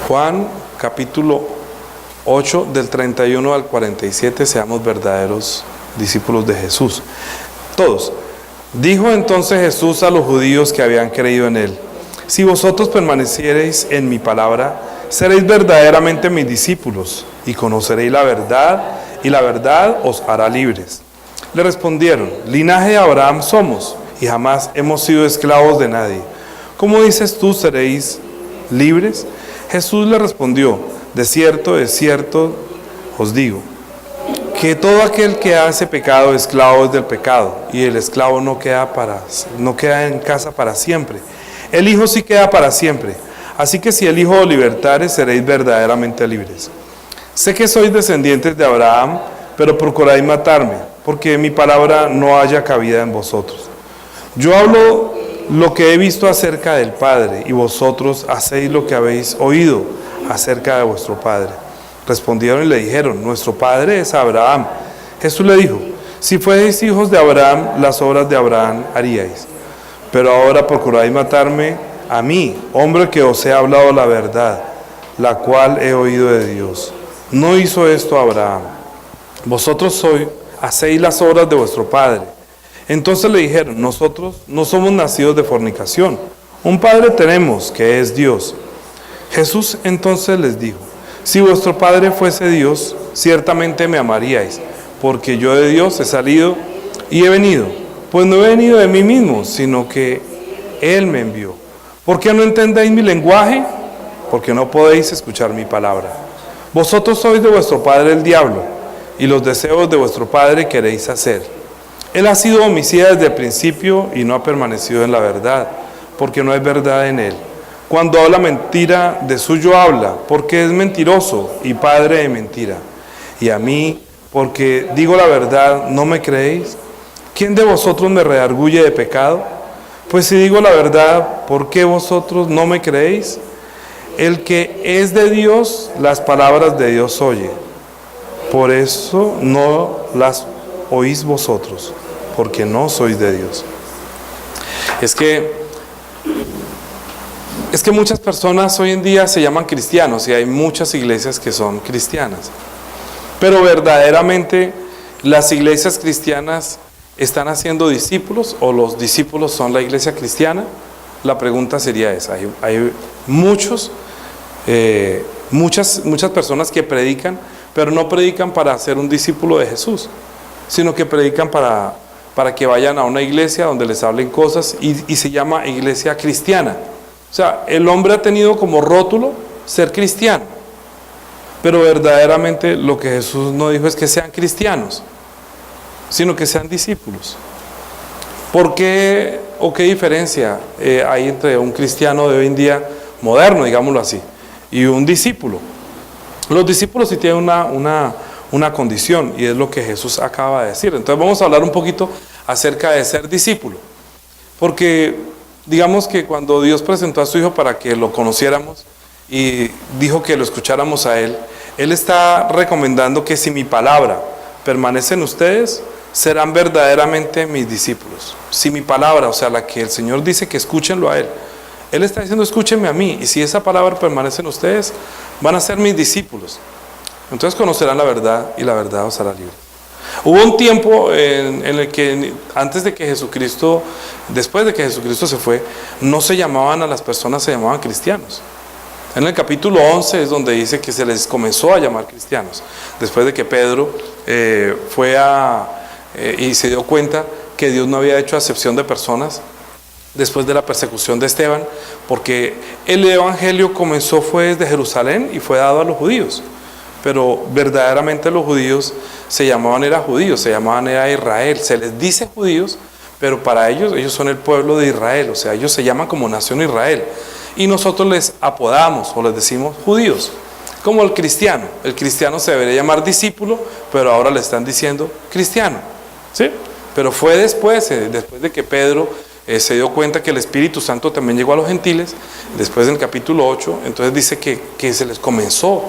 Juan capítulo 8 del 31 al 47, seamos verdaderos discípulos de Jesús. Todos. Dijo entonces Jesús a los judíos que habían creído en él: si vosotros permaneciereis en mi palabra, seréis verdaderamente mis discípulos, y conoceréis la verdad, y la verdad os hará libres. Le respondieron: linaje de Abraham somos, y jamás hemos sido esclavos de nadie. ¿Cómo dices tú, seréis libres? Jesús le respondió: de cierto os digo, que todo aquel que hace pecado, esclavo es del pecado, y el esclavo no queda en casa para siempre. El Hijo sí queda para siempre. Así que si el Hijo os libertare, seréis verdaderamente libres. Sé que sois descendientes de Abraham, pero procuráis matarme, porque mi palabra no haya cabida en vosotros. Yo hablo lo que he visto acerca del Padre, y vosotros hacéis lo que habéis oído acerca de vuestro Padre. Respondieron y le dijeron: nuestro Padre es Abraham. Jesús le dijo: si fueseis hijos de Abraham, las obras de Abraham haríais. Pero ahora procuráis matarme a mí, hombre que os he hablado la verdad, la cual he oído de Dios. No hizo esto Abraham. Vosotros hacéis las obras de vuestro padre. Entonces le dijeron: nosotros no somos nacidos de fornicación. Un padre tenemos, que es Dios. Jesús entonces les dijo: si vuestro padre fuese Dios, ciertamente me amaríais, porque yo de Dios he salido y he venido. Pues no he venido de mí mismo, sino que Él me envió. ¿Por qué no entendéis mi lenguaje? Porque no podéis escuchar mi palabra. Vosotros sois de vuestro padre el diablo, y los deseos de vuestro padre queréis hacer. Él ha sido homicida desde el principio y no ha permanecido en la verdad, porque no hay verdad en él. Cuando habla mentira, de suyo habla, porque es mentiroso y padre de mentira. Y a mí, porque digo la verdad, ¿no me creéis? ¿Quién de vosotros me redarguye de pecado? Pues si digo la verdad, ¿por qué vosotros no me creéis? El que es de Dios, las palabras de Dios oye. Por eso no las oís vosotros, porque no sois de Dios. Es que muchas personas hoy en día se llaman cristianos, y hay muchas iglesias que son cristianas. Pero verdaderamente las iglesias cristianas ¿están haciendo discípulos, o los discípulos son la iglesia cristiana? La pregunta sería esa. Hay muchas personas que predican, pero no predican para ser un discípulo de Jesús, sino que predican para que vayan a una iglesia donde les hablen cosas, y se llama iglesia cristiana. O sea, el hombre ha tenido como rótulo ser cristiano, pero verdaderamente lo que Jesús no dijo es que sean cristianos, sino que sean discípulos. ¿Por qué o qué diferencia hay entre un cristiano de hoy en día moderno, digámoslo así, y un discípulo? Los discípulos sí tienen una condición, y es lo que Jesús acaba de decir. Entonces vamos a hablar un poquito acerca de ser discípulo, porque digamos que cuando Dios presentó a su Hijo para que lo conociéramos y dijo que lo escucháramos a Él, Él está recomendando que si mi palabra permanece en ustedes, serán verdaderamente mis discípulos. Si mi palabra, o sea, la que el Señor dice que escúchenlo a Él, Él está diciendo: escúchenme a mí, y si esa palabra permanece en ustedes, van a ser mis discípulos. Entonces conocerán la verdad, y la verdad os hará libre. Hubo un tiempo en el que después de que Jesucristo se fue, no se llamaban a las personas, se llamaban cristianos. En el capítulo 11 es donde dice que se les comenzó a llamar cristianos, después de que Pedro fue y se dio cuenta que Dios no había hecho acepción de personas después de la persecución de Esteban, porque el evangelio fue desde Jerusalén y fue dado a los judíos, pero verdaderamente los judíos se llamaban Israel. Se les dice judíos, pero para ellos son el pueblo de Israel, o sea, ellos se llaman como nación Israel, y nosotros les apodamos o les decimos judíos. Como el cristiano se debería llamar discípulo, pero ahora le están diciendo cristiano, ¿sí? Pero fue después de que Pedro se dio cuenta que el Espíritu Santo también llegó a los gentiles, después del capítulo 8, entonces dice que se les comenzó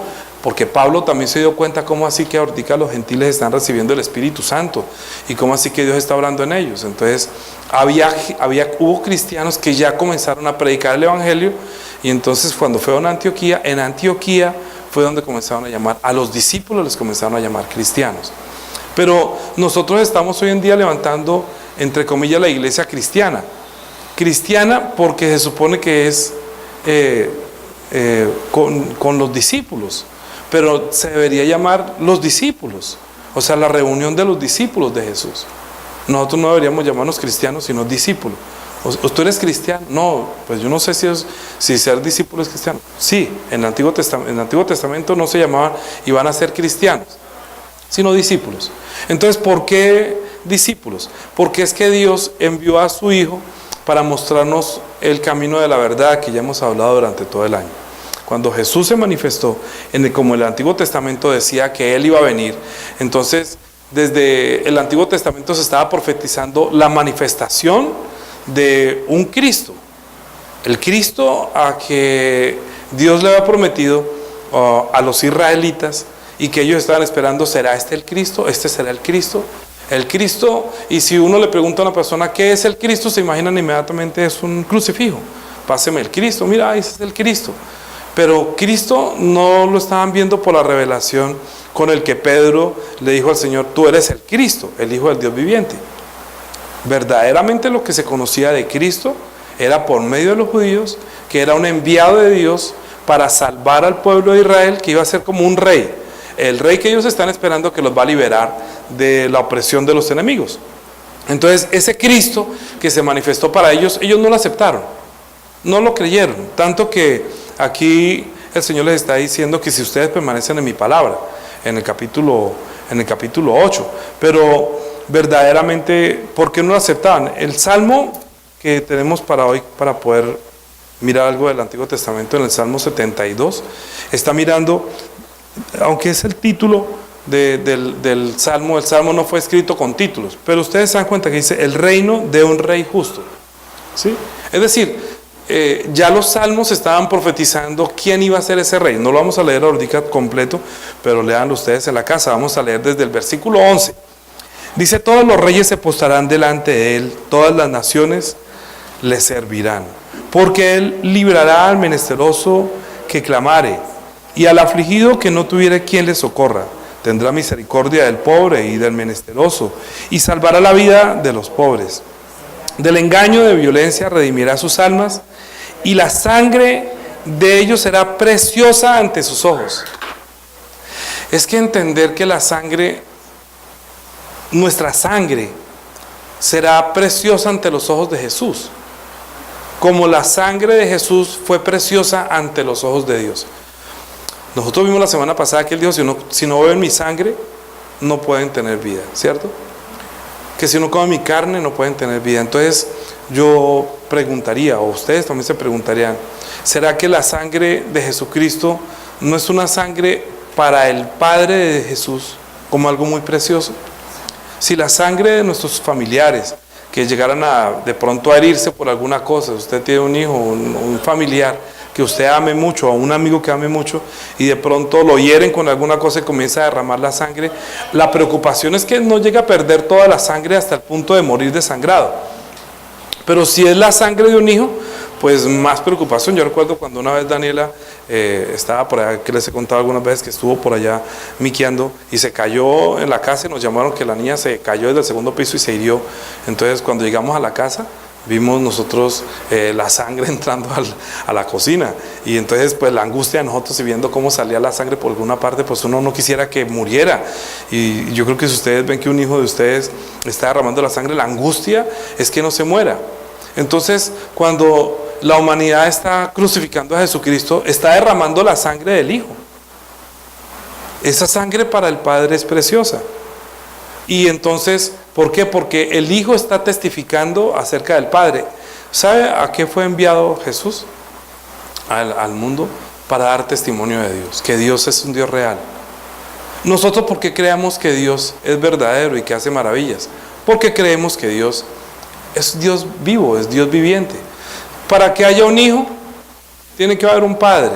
porque Pablo también se dio cuenta cómo así que ahorita los gentiles están recibiendo el Espíritu Santo y cómo así que Dios está hablando en ellos. Entonces hubo cristianos que ya comenzaron a predicar el Evangelio, y entonces cuando fueron a Antioquía, en Antioquía fue donde comenzaron a llamar, a los discípulos les comenzaron a llamar cristianos. Pero nosotros estamos hoy en día levantando, entre comillas, la iglesia cristiana. Cristiana porque se supone que es con los discípulos, pero se debería llamar los discípulos, o sea, la reunión de los discípulos de Jesús. Nosotros no deberíamos llamarnos cristianos, sino discípulos. ¿Tú eres cristiano? No, pues yo no sé si ser discípulo es cristiano. Sí, en el Antiguo Testamento no se llamaban, iban a ser cristianos, sino discípulos. Entonces, ¿por qué discípulos? Porque es que Dios envió a su Hijo para mostrarnos el camino de la verdad que ya hemos hablado durante todo el año. Cuando Jesús se manifestó, como el Antiguo Testamento decía que Él iba a venir, entonces desde el Antiguo Testamento se estaba profetizando la manifestación de un Cristo. El Cristo a que Dios le había prometido a los israelitas y que ellos estaban esperando, ¿será este el Cristo? ¿Este será el Cristo? El Cristo, y si uno le pregunta a una persona ¿qué es el Cristo?, se imaginan inmediatamente es un crucifijo. Páseme el Cristo, mira, ese es el Cristo. Pero Cristo no lo estaban viendo por la revelación con el que Pedro le dijo al Señor: tú eres el Cristo, el Hijo del Dios viviente. Verdaderamente lo que se conocía de Cristo era por medio de los judíos, que era un enviado de Dios para salvar al pueblo de Israel, que iba a ser como un rey, el rey que ellos están esperando, que los va a liberar de la opresión de los enemigos. Entonces ese Cristo que se manifestó para ellos, ellos no lo aceptaron, no lo creyeron, tanto que aquí el Señor les está diciendo que si ustedes permanecen en mi palabra, en el capítulo 8, pero verdaderamente, ¿por qué no lo aceptaban? El Salmo que tenemos para hoy, para poder mirar algo del Antiguo Testamento, en el Salmo 72, está mirando, aunque es el título del Salmo, el Salmo no fue escrito con títulos, pero ustedes se dan cuenta que dice el reino de un rey justo, ¿sí? Es decir, ya los salmos estaban profetizando quién iba a ser ese rey. No lo vamos a leer ahorita completo, pero leanlo ustedes en la casa. Vamos a leer desde el versículo 11. Dice: todos los reyes se postrarán delante de él, todas las naciones le servirán, porque él librará al menesteroso que clamare, y al afligido que no tuviere quien le socorra. Tendrá misericordia del pobre y del menesteroso, y salvará la vida de los pobres. Del engaño de violencia redimirá sus almas, y la sangre de ellos será preciosa ante sus ojos. Es que entender que la sangre, nuestra sangre, será preciosa ante los ojos de Jesús, como la sangre de Jesús fue preciosa ante los ojos de Dios. Nosotros vimos la semana pasada que Él dijo: si no beben mi sangre, no pueden tener vida, ¿cierto? Que si no comen mi carne, no pueden tener vida. Entonces yo preguntaría, o ustedes también se preguntarían, ¿será que la sangre de Jesucristo no es una sangre para el Padre de Jesús como algo muy precioso? Si la sangre de nuestros familiares que llegaran de pronto a herirse por alguna cosa, usted tiene un hijo, un familiar que usted ame mucho, o un amigo que ame mucho, y de pronto lo hieren con alguna cosa y comienza a derramar la sangre, la preocupación es que no llegue a perder toda la sangre hasta el punto de morir desangrado. Pero si es la sangre de un hijo, pues más preocupación. Yo recuerdo cuando una vez Daniela estaba por allá, que les he contado algunas veces que estuvo por allá miqueando y se cayó en la casa, y nos llamaron que la niña se cayó desde el segundo piso y se hirió. Entonces cuando llegamos a la casa, vimos nosotros la sangre entrando a la cocina, y entonces pues la angustia de nosotros y viendo cómo salía la sangre por alguna parte, pues uno no quisiera que muriera. Y yo creo que si ustedes ven que un hijo de ustedes está derramando la sangre, la angustia es que no se muera. Entonces cuando la humanidad está crucificando a Jesucristo, está derramando la sangre del Hijo. Esa sangre para el Padre es preciosa. Y entonces, ¿por qué? Porque el Hijo está testificando acerca del Padre. ¿Sabe a qué fue enviado Jesús? Al mundo, para dar testimonio de Dios, que Dios es un Dios real. Nosotros, ¿por qué creemos que Dios es verdadero y que hace maravillas? Porque creemos que Dios es Dios vivo, es Dios viviente. Para que haya un hijo, tiene que haber un padre.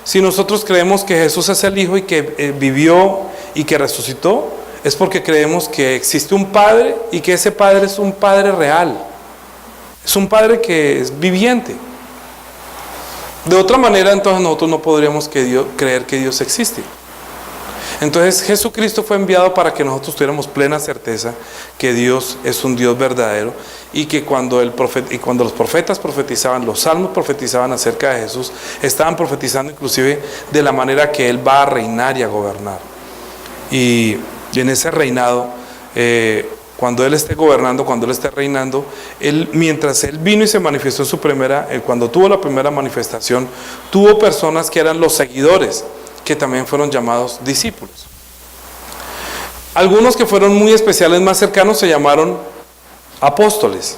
Si nosotros creemos que Jesús es el Hijo y que vivió y que resucitó, es porque creemos que existe un Padre y que ese Padre es un Padre real. Es un Padre que es viviente. De otra manera, entonces nosotros no podríamos creer que Dios existe. Entonces Jesucristo fue enviado para que nosotros tuviéramos plena certeza que Dios es un Dios verdadero y que cuando los profetas profetizaban, los salmos profetizaban acerca de Jesús, estaban profetizando inclusive de la manera que Él va a reinar y a gobernar. Y en ese reinado, cuando Él esté gobernando, cuando Él esté reinando, mientras Él vino y se manifestó en cuando tuvo la primera manifestación, tuvo personas que eran los seguidores, que también fueron llamados discípulos. Algunos que fueron muy especiales, más cercanos, se llamaron apóstoles,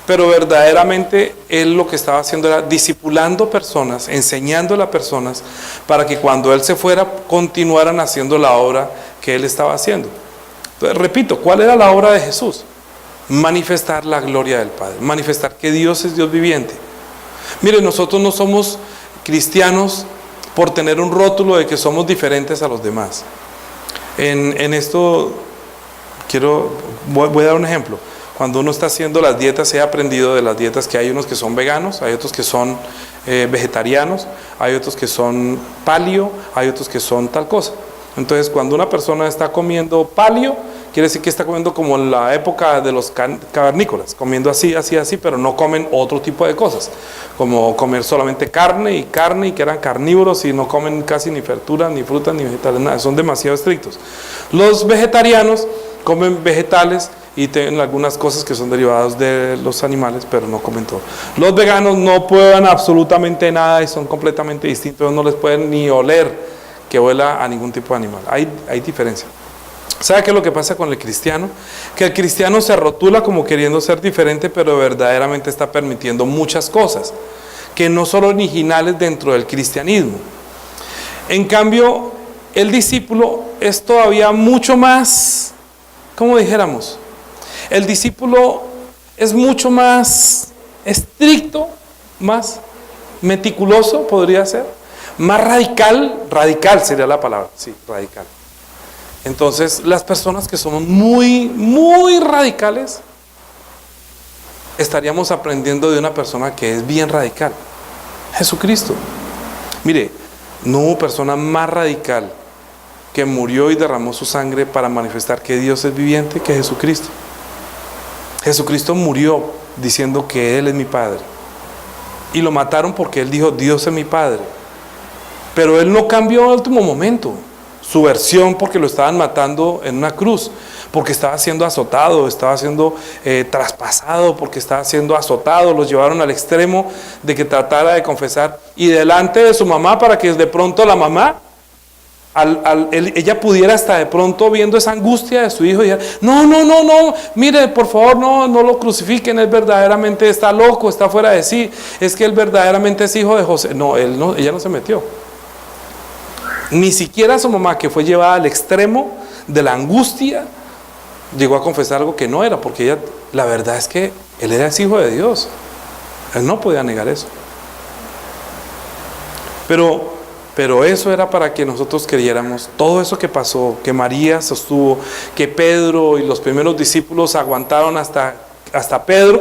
pero verdaderamente Él lo que estaba haciendo era discipulando personas, enseñándole a personas, para que cuando Él se fuera, continuaran haciendo la obra que Él estaba haciendo. Entonces, repito, ¿cuál era la obra de Jesús? Manifestar la gloria del Padre, manifestar que Dios es Dios viviente. Miren, nosotros no somos cristianos por tener un rótulo de que somos diferentes a los demás. En esto voy a dar un ejemplo. Cuando uno está haciendo las dietas, he aprendido de las dietas que hay unos que son veganos, hay otros que son vegetarianos, hay otros que son paleo, hay otros que son tal cosa. Entonces, cuando una persona está comiendo paleo, quiere decir que está comiendo como en la época de los cavernícolas, comiendo así, pero no comen otro tipo de cosas, como comer solamente carne, y que eran carnívoros y no comen casi ni verduras, ni frutas, ni vegetales, nada, son demasiado estrictos. Los vegetarianos comen vegetales y tienen algunas cosas que son derivadas de los animales, pero no comen todo. Los veganos no prueban absolutamente nada y son completamente distintos, no les pueden ni oler que huela a ningún tipo de animal. Hay diferencia. ¿Sabe qué es lo que pasa con el cristiano? Que el cristiano se rotula como queriendo ser diferente, pero verdaderamente está permitiendo muchas cosas que no son originales dentro del cristianismo. En cambio, el discípulo es todavía mucho más, ¿cómo dijéramos? El discípulo es mucho más estricto, más meticuloso, podría ser, más radical sería la palabra, sí, radical. Entonces, las personas que somos muy, muy radicales, estaríamos aprendiendo de una persona que es bien radical, Jesucristo. Mire, no hubo persona más radical que murió y derramó su sangre para manifestar que Dios es viviente que Jesucristo. Jesucristo murió diciendo que Él es mi Padre. Y lo mataron porque Él dijo, Dios es mi Padre. Pero Él no cambió al último momento su versión porque lo estaban matando en una cruz, porque estaba siendo azotado, estaba siendo traspasado, porque estaba siendo azotado, los llevaron al extremo de que tratara de confesar y delante de su mamá, para que de pronto la mamá, ella pudiera hasta de pronto, viendo esa angustia de su hijo, y no, mire, por favor, no lo crucifiquen, él verdaderamente está loco, está fuera de sí, es que él verdaderamente es hijo de José. Ella no se metió. Ni siquiera su mamá, que fue llevada al extremo de la angustia, llegó a confesar algo que no era, porque ella, la verdad es que él era el hijo de Dios. Él no podía negar eso. Pero eso era para que nosotros creyéramos todo eso que pasó, que María sostuvo, que Pedro y los primeros discípulos aguantaron hasta Pedro,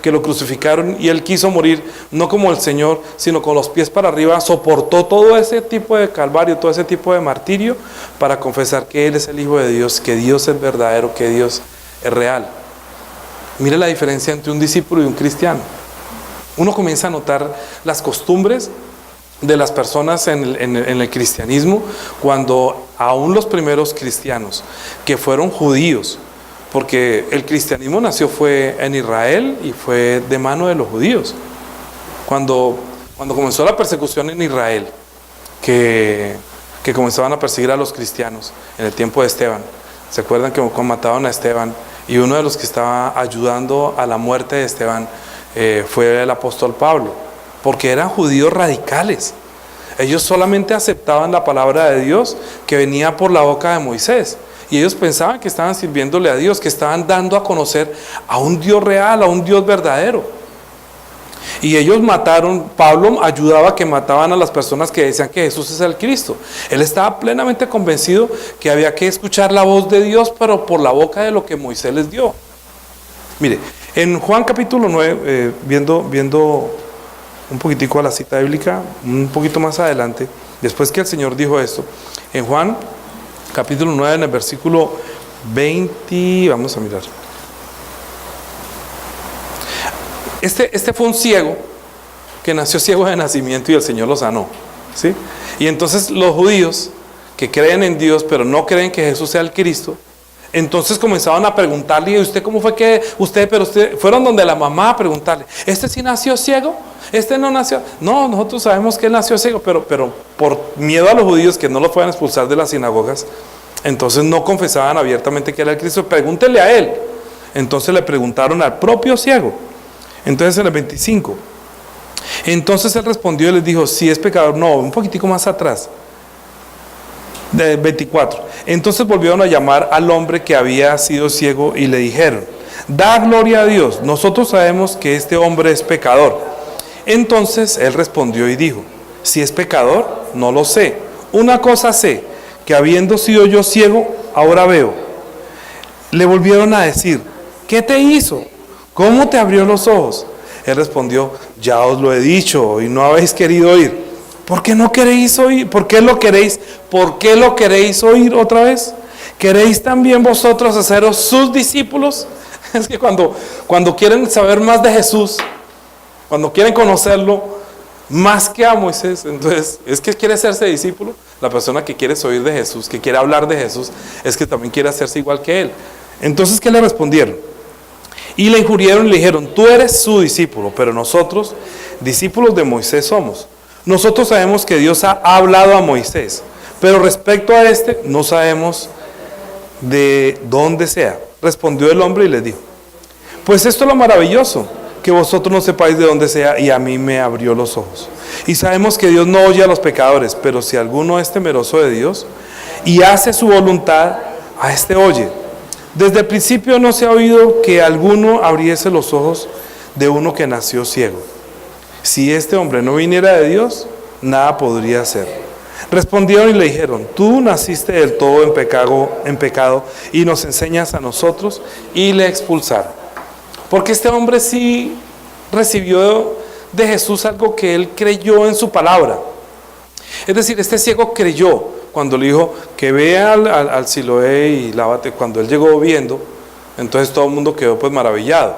que lo crucificaron y él quiso morir, no como el Señor, sino con los pies para arriba, soportó todo ese tipo de calvario, todo ese tipo de martirio, para confesar que Él es el Hijo de Dios, que Dios es verdadero, que Dios es real. Mire la diferencia entre un discípulo y un cristiano. Uno comienza a notar las costumbres de las personas en el cristianismo, cuando aún los primeros cristianos, que fueron judíos, porque el cristianismo fue en Israel y fue de mano de los judíos. Cuando comenzó la persecución en Israel, que comenzaban a perseguir a los cristianos en el tiempo de Esteban, ¿se acuerdan que mataron a Esteban? Y uno de los que estaba ayudando a la muerte de Esteban fue el apóstol Pablo, porque eran judíos radicales. Ellos solamente aceptaban la palabra de Dios que venía por la boca de Moisés. Y ellos pensaban que estaban sirviéndole a Dios, que estaban dando a conocer a un Dios real, a un Dios verdadero. Y ellos mataron, Pablo ayudaba a que mataban a las personas que decían que Jesús es el Cristo. Él estaba plenamente convencido que había que escuchar la voz de Dios, pero por la boca de lo que Moisés les dio. Mire, en Juan capítulo 9, viendo un poquitico a la cita bíblica, un poquito más adelante, después que el Señor dijo esto, en Juan capítulo 9, en el versículo 20, vamos a mirar. Este fue un ciego que nació ciego de nacimiento y el Señor lo sanó, ¿sí? Y entonces los judíos que creen en Dios pero no creen que Jesús sea el Cristo, entonces comenzaban a preguntarle: ¿y usted cómo fue que pero usted fueron donde la mamá a preguntarle? ¿Este sí nació ciego? ¿Este no nació? No, nosotros sabemos que él nació ciego, pero por miedo a los judíos que no lo fueran a expulsar de las sinagogas, entonces no confesaban abiertamente que era el Cristo. Pregúntenle a él. Entonces le preguntaron al propio ciego. Entonces en el 25, entonces él respondió y les dijo: si es pecador. No, un poquitico más atrás, del 24. Entonces volvieron a llamar al hombre que había sido ciego y le dijeron: da gloria a Dios, nosotros sabemos que este hombre es pecador. Entonces él respondió y dijo: si es pecador, no lo sé. Una cosa sé, que habiendo sido yo ciego, ahora veo. Le volvieron a decir: ¿qué te hizo? ¿Cómo te abrió los ojos? Él respondió: ya os lo he dicho y no habéis querido oír. ¿Por qué no queréis oír? ¿Por qué lo queréis? ¿Por qué lo queréis oír otra vez? ¿Queréis también vosotros haceros sus discípulos? Es que cuando quieren saber más de Jesús, cuando quieren conocerlo más que a Moisés, entonces es que quiere hacerse discípulo. La persona que quiere oír de Jesús, que quiere hablar de Jesús, es que también quiere hacerse igual que él. Entonces, ¿qué le respondieron? Y le injuriaron y le dijeron: tú eres su discípulo, pero nosotros discípulos de Moisés somos. Nosotros sabemos que Dios ha hablado a Moisés, pero respecto a este no sabemos de dónde sea. Respondió el hombre y les dijo: pues esto es lo maravilloso, que vosotros no sepáis de dónde sea, y a mí me abrió los ojos. Y sabemos que Dios no oye a los pecadores, pero si alguno es temeroso de Dios y hace su voluntad, a este oye. Desde el principio no se ha oído que alguno abriese los ojos de uno que nació ciego. Si este hombre no viniera de Dios, nada podría hacer. Respondieron y le dijeron: tú naciste del todo en pecado y nos enseñas a nosotros. Y le expulsaron. Porque este hombre sí recibió de Jesús algo que él creyó en su palabra. Es decir, este ciego creyó cuando le dijo que vea al Siloé y lávate. Cuando él llegó viendo, entonces todo el mundo quedó pues maravillado.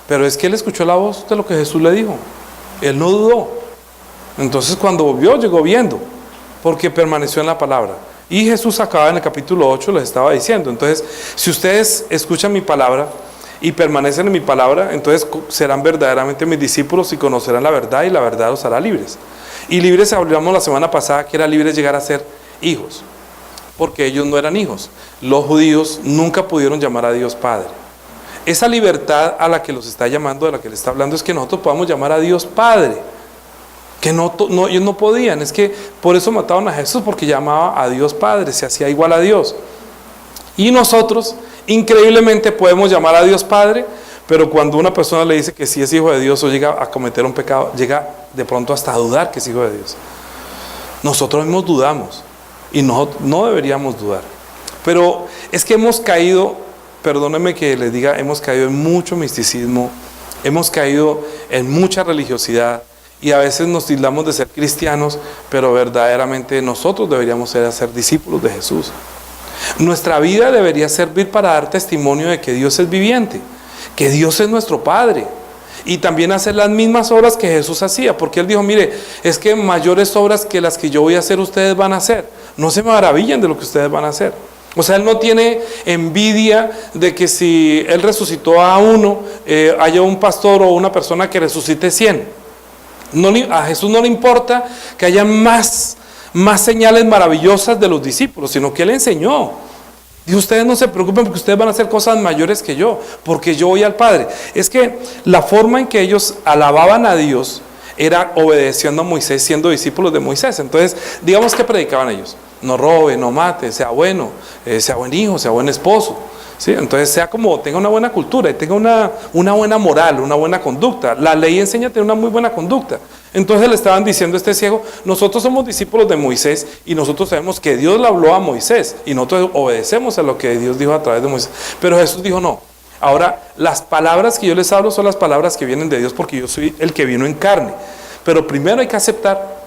Pero es que él escuchó la voz de lo que Jesús le dijo. Él no dudó. Entonces cuando volvió, llegó viendo, porque permaneció en la palabra. Y Jesús acaba en el capítulo 8, les estaba diciendo: entonces, si ustedes escuchan mi palabra y permanecen en mi palabra, entonces serán verdaderamente mis discípulos y conocerán la verdad, y la verdad los hará libres. Y libres, hablamos la semana pasada que era libres llegar a ser hijos, porque ellos no eran hijos. Los judíos nunca pudieron llamar a Dios Padre. Esa libertad a la que los está llamando, de la que le está hablando, es que nosotros podamos llamar a Dios Padre, que ellos no podían. Es que por eso mataron a Jesús, porque llamaba a Dios Padre, se hacía igual a Dios. Y nosotros increíblemente podemos llamar a Dios Padre, pero cuando una persona le dice que sí es hijo de Dios o llega a cometer un pecado, llega de pronto hasta a dudar que es hijo de Dios. Nosotros mismos dudamos y no deberíamos dudar. Pero es que hemos caído, perdónenme que les diga, hemos caído en mucho misticismo, hemos caído en mucha religiosidad, y a veces nos tildamos de ser cristianos, pero verdaderamente nosotros deberíamos ser discípulos de Jesús. Nuestra vida debería servir para dar testimonio de que Dios es viviente, que Dios es nuestro Padre, y también hacer las mismas obras que Jesús hacía, porque Él dijo: mire, es que mayores obras que las que yo voy a hacer ustedes van a hacer. No se maravillen de lo que ustedes van a hacer. O sea, Él no tiene envidia de que si Él resucitó a uno, haya un pastor o una persona que resucite 100. A Jesús no le importa que haya más señales maravillosas de los discípulos, sino que Él enseñó. Y ustedes no se preocupen, porque ustedes van a hacer cosas mayores que yo, porque yo voy al Padre. Es que la forma en que ellos alababan a Dios era obedeciendo a Moisés, siendo discípulos de Moisés. Entonces, digamos que predicaban ellos: no robe, no mate, sea bueno, sea buen hijo, sea buen esposo, ¿Sí? Entonces tenga una buena cultura y tenga una buena moral, una buena conducta. La ley enseña a tener una muy buena conducta. Entonces le estaban diciendo a este ciego, nosotros somos discípulos de Moisés y nosotros sabemos que Dios le habló a Moisés y nosotros obedecemos a lo que Dios dijo a través de Moisés. Pero Jesús dijo no. Ahora, las palabras que yo les hablo son las palabras que vienen de Dios porque yo soy el que vino en carne. Pero primero hay que aceptar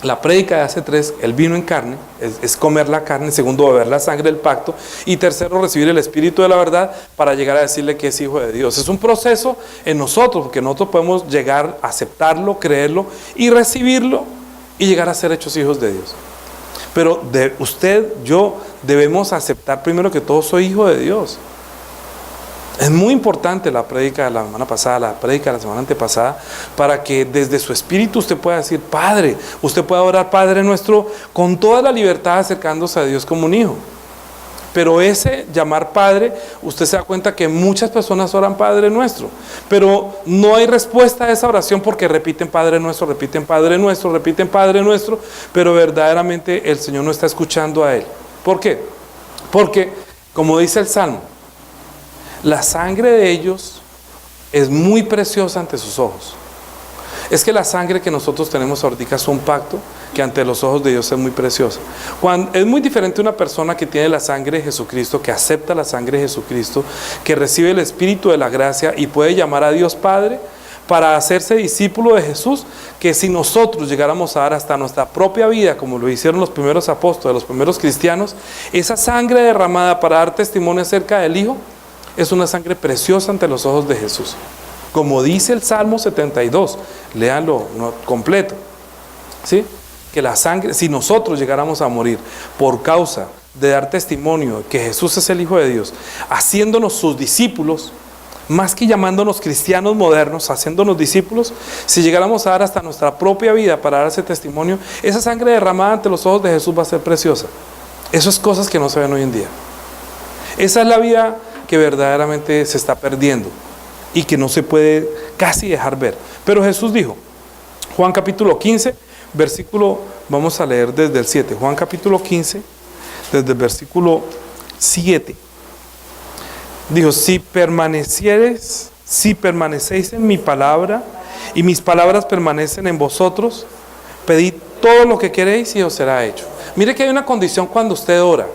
la prédica de hace 3, el vino en carne, es comer la carne. Segundo, beber la sangre del pacto. Y tercero, recibir el Espíritu de la verdad para llegar a decirle que es hijo de Dios. Es un proceso en nosotros, porque nosotros podemos llegar a aceptarlo, creerlo y recibirlo y llegar a ser hechos hijos de Dios. Pero yo debemos aceptar primero que todo soy hijo de Dios. Es muy importante la prédica de la semana pasada, la prédica de la semana antepasada, para que desde su espíritu usted pueda decir Padre, usted pueda orar Padre nuestro con toda la libertad acercándose a Dios como un hijo. Pero ese llamar Padre, usted se da cuenta que muchas personas oran Padre nuestro, pero no hay respuesta a esa oración porque repiten Padre nuestro, repiten Padre nuestro, repiten Padre nuestro, pero verdaderamente el Señor no está escuchando a él. ¿Por qué? Porque, como dice el Salmo, la sangre de ellos es muy preciosa ante sus ojos. Es que la sangre que nosotros tenemos ahorita es un pacto que ante los ojos de Dios es muy preciosa. Es muy diferente una persona que tiene la sangre de Jesucristo, que acepta la sangre de Jesucristo, que recibe el Espíritu de la gracia y puede llamar a Dios Padre para hacerse discípulo de Jesús, que si nosotros llegáramos a dar hasta nuestra propia vida, como lo hicieron los primeros apóstoles, los primeros cristianos, esa sangre derramada para dar testimonio acerca del Hijo, es una sangre preciosa ante los ojos de Jesús. Como dice el Salmo 72, léanlo completo, ¿sí? Que la sangre, si nosotros llegáramos a morir por causa de dar testimonio que Jesús es el Hijo de Dios, haciéndonos sus discípulos, más que llamándonos cristianos modernos, haciéndonos discípulos, si llegáramos a dar hasta nuestra propia vida para dar ese testimonio, esa sangre derramada ante los ojos de Jesús va a ser preciosa. Eso es cosas que no se ven hoy en día. Esa es la vida que verdaderamente se está perdiendo y que no se puede casi dejar ver. Pero Jesús dijo, Juan capítulo 15, versículo, vamos a leer desde el 7, Juan capítulo 15, desde el versículo 7, dijo, si permanecéis en mi palabra y mis palabras permanecen en vosotros, pedid todo lo que queréis y os será hecho. Mire que hay una condición cuando usted ora.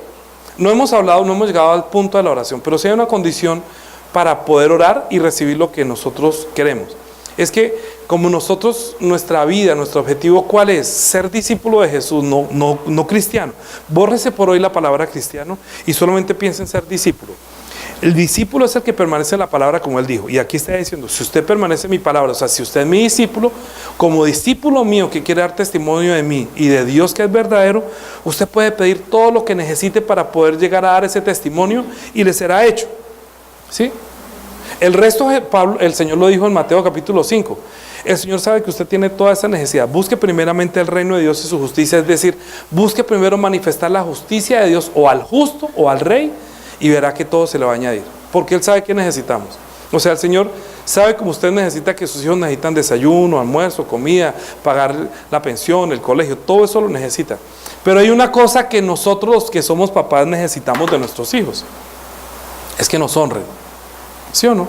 No hemos llegado al punto de la oración, pero sí hay una condición para poder orar y recibir lo que nosotros queremos. Es que como nosotros, nuestra vida, nuestro objetivo, ¿cuál es? Ser discípulo de Jesús, no cristiano. Bórrese por hoy la palabra cristiano y solamente piense en ser discípulo. El discípulo es el que permanece en la palabra como él dijo. Y aquí está diciendo, si usted permanece en mi palabra, o sea, si usted es mi discípulo, como discípulo mío que quiere dar testimonio de mí y de Dios que es verdadero, usted puede pedir todo lo que necesite para poder llegar a dar ese testimonio y le será hecho. ¿Sí? El resto, el Señor lo dijo en Mateo capítulo 5. El Señor sabe que usted tiene toda esa necesidad. Busque primeramente el reino de Dios y su justicia, es decir, busque primero manifestar la justicia de Dios o al justo o al rey, y verá que todo se le va a añadir, porque Él sabe que necesitamos. O sea, el Señor sabe como usted necesita, que sus hijos necesitan desayuno, almuerzo, comida, pagar la pensión, el colegio, todo eso lo necesita. Pero hay una cosa que nosotros los que somos papás necesitamos de nuestros hijos, es que nos honren, ¿sí o no?